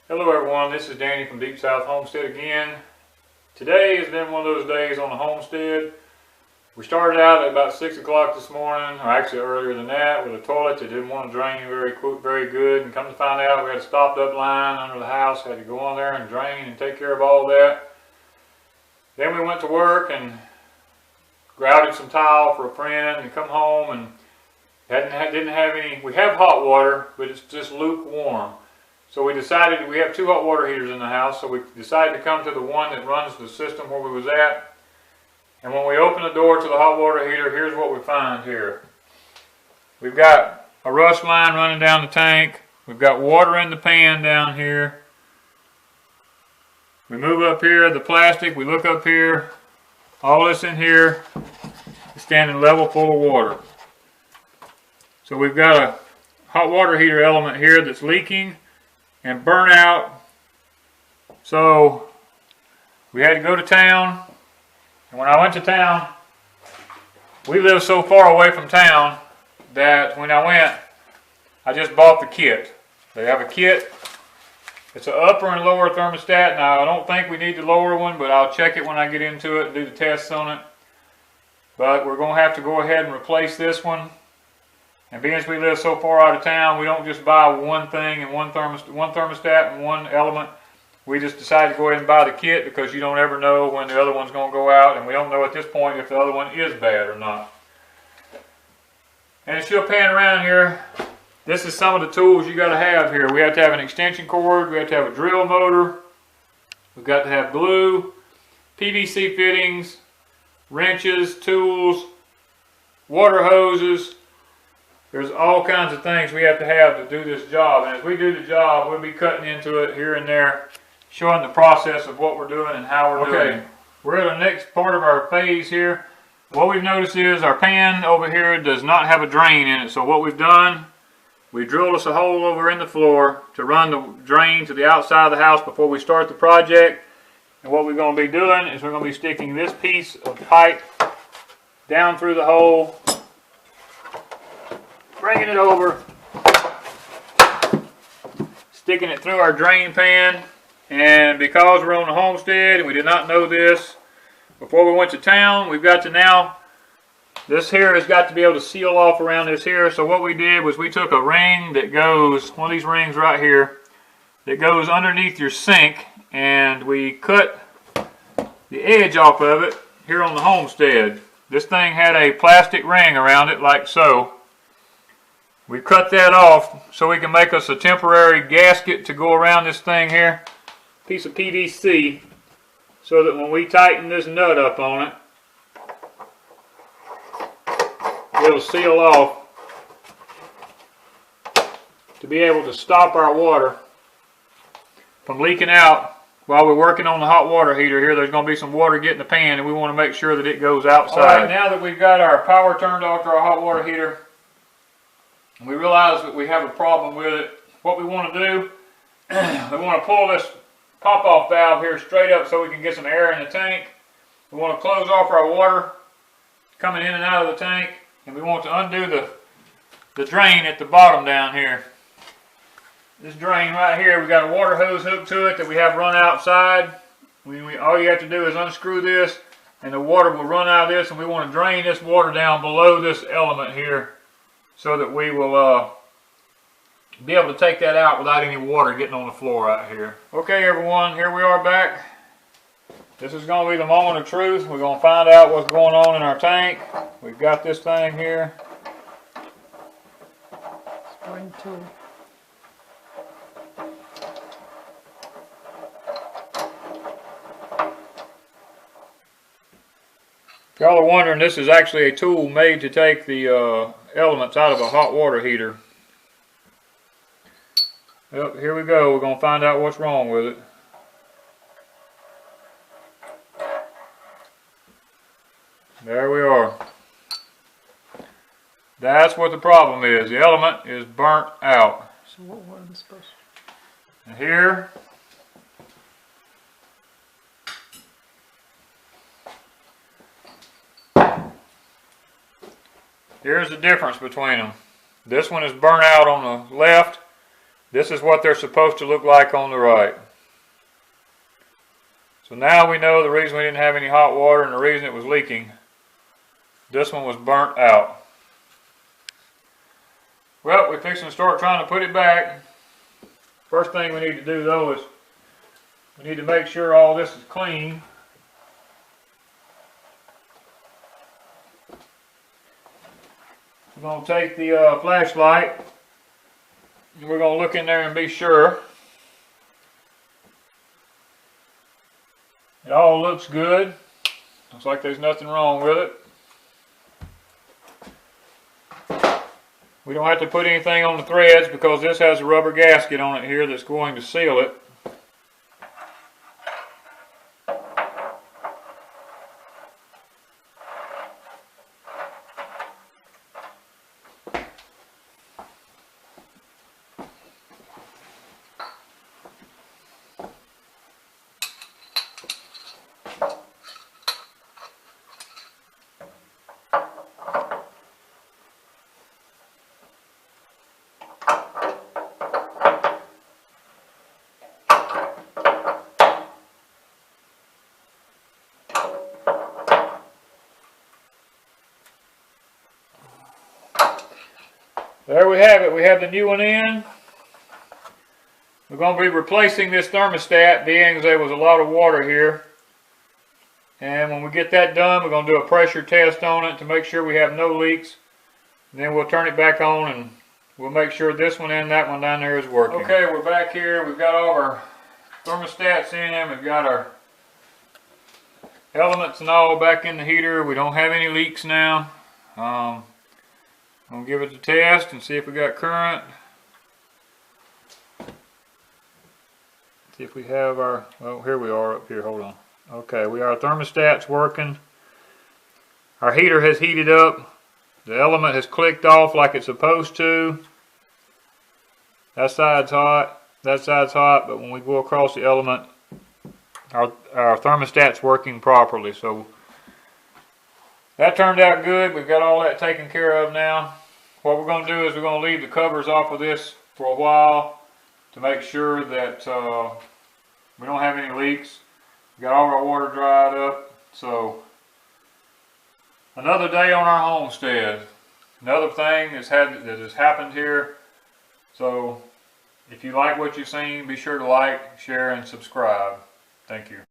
Hello everyone, this is Danny from Deep South Homestead again. Today has been one of those days on the homestead. We started out at about 6 o'clock this morning, or actually earlier than that, with a toilet that didn't want to drain very good. And come to find out, we had a stopped up line under the house, had to go on there and drain and take care of all that. Then we went to work and grouted some tile for a friend and come home and didn't have any. We have hot water, but it's just lukewarm. So we decided, we have 2 hot water heaters in the house, so we decided to come to the one that runs the system where we was at. And when we open the door to the hot water heater, here's what we find here. We've got a rust line running down the tank. We've got water in the pan down here. We move up here, the plastic, we look up here. All this in here is standing level full of water. So we've got a hot water heater element here that's leaking and burn out. So we had to go to town, and when I went to town, we live so far away from town that when I went, I just bought the kit. They have a kit. It's an upper and lower thermostat. Now I don't think we need the lower one, but I'll check it when I get into it and do the tests on it. But we're going to have to go ahead and replace this one. And being as we live so far out of town, we don't just buy one thing and one thermostat and one element. We just decided to go ahead and buy the kit because you don't ever know when the other one's going to go out, and we don't know at this point if the other one is bad or not. And as you'll pan around here, this is some of the tools you got to have here. We have to have an extension cord, we have to have a drill motor, we've got to have glue, PVC fittings, wrenches, tools, water hoses. There's all kinds of things we have to do this job. And as we do the job, we'll be cutting into it here and there, showing the process of what we're doing and how we're doing it. We're at the next part of our phase here. What we've noticed is our pan over here does not have a drain in it. So what we've done, we drilled us a hole over in the floor to run the drain to the outside of the house before we start the project. And what we're going to be doing is we're going to be sticking this piece of pipe down through the hole, bringing it over, sticking it through our drain pan. And because we're on the homestead and we did not know this before we went to town, we've got to now, this here has got to be able to seal off around this here. So what we did was we took a ring that goes, one of these rings right here, that goes underneath your sink, and we cut the edge off of it here on the homestead. This thing had a plastic ring around it like so. We cut that off so we can make us a temporary gasket to go around this thing here. Piece of PVC, so that when we tighten this nut up on it, it'll seal off to be able to stop our water from leaking out while we're working on the hot water heater here. There's going to be some water getting the pan, and we want to make sure that it goes outside. All right, now that we've got our power turned off to our hot water heater, we realize that we have a problem with it. What we want to do, we want to pull this pop-off valve here straight up so we can get some air in the tank. We want to close off our water coming in and out of the tank, and we want to undo the drain at the bottom down here. This drain right here, we got a water hose hooked to it that we have run outside. All you have to do is unscrew this, and the water will run out of this, and we want to drain this water down below this element here, so that we will be able to take that out without any water getting on the floor out here. Okay everyone, here we are back. This is going to be the moment of truth. We're going to find out what's going on in our tank. We've got this thing here. Spring tool. If y'all are wondering, this is actually a tool made to take the elements out of a hot water heater. Yep, here we go. We're going to find out what's wrong with it. There we are. That's what the problem is. The element is burnt out. So what one's supposed to? And here, here's the difference between them. This one is burnt out on the left, This is what they're supposed to look like on the right. So now we know the reason we didn't have any hot water and the reason it was leaking. This one was burnt out. Well, we're fixing to start trying to put it back. First thing we need to do though is we need to make sure all this is clean. We're going to take the flashlight and we're going to look in there and be sure. It all looks good. Looks like there's nothing wrong with it. We don't have to put anything on the threads because this has a rubber gasket on it here that's going to seal it. There we have it. We have the new one in. We're going to be replacing this thermostat, being as there was a lot of water here. And when we get that done, we're going to do a pressure test on it to make sure we have no leaks. And then we'll turn it back on and we'll make sure this one and that one down there is working. Okay, we're back here. We've got all of our thermostats in. We've got our elements and all back in the heater. We don't have any leaks now. I'm going to give it a test and see if we got current. See if we have our, well, here we are up here, hold on. Okay, our thermostat's working. Our heater has heated up. The element has clicked off like it's supposed to. That side's hot, but when we go across the element, our thermostat's working properly. So that turned out good. We've got all that taken care of now. What we're going to do is we're going to leave the covers off of this for a while to make sure that we don't have any leaks. We got all our water dried up. So another day on our homestead. Another thing that has happened here. So if you like what you've seen, be sure to like, share, and subscribe. Thank you.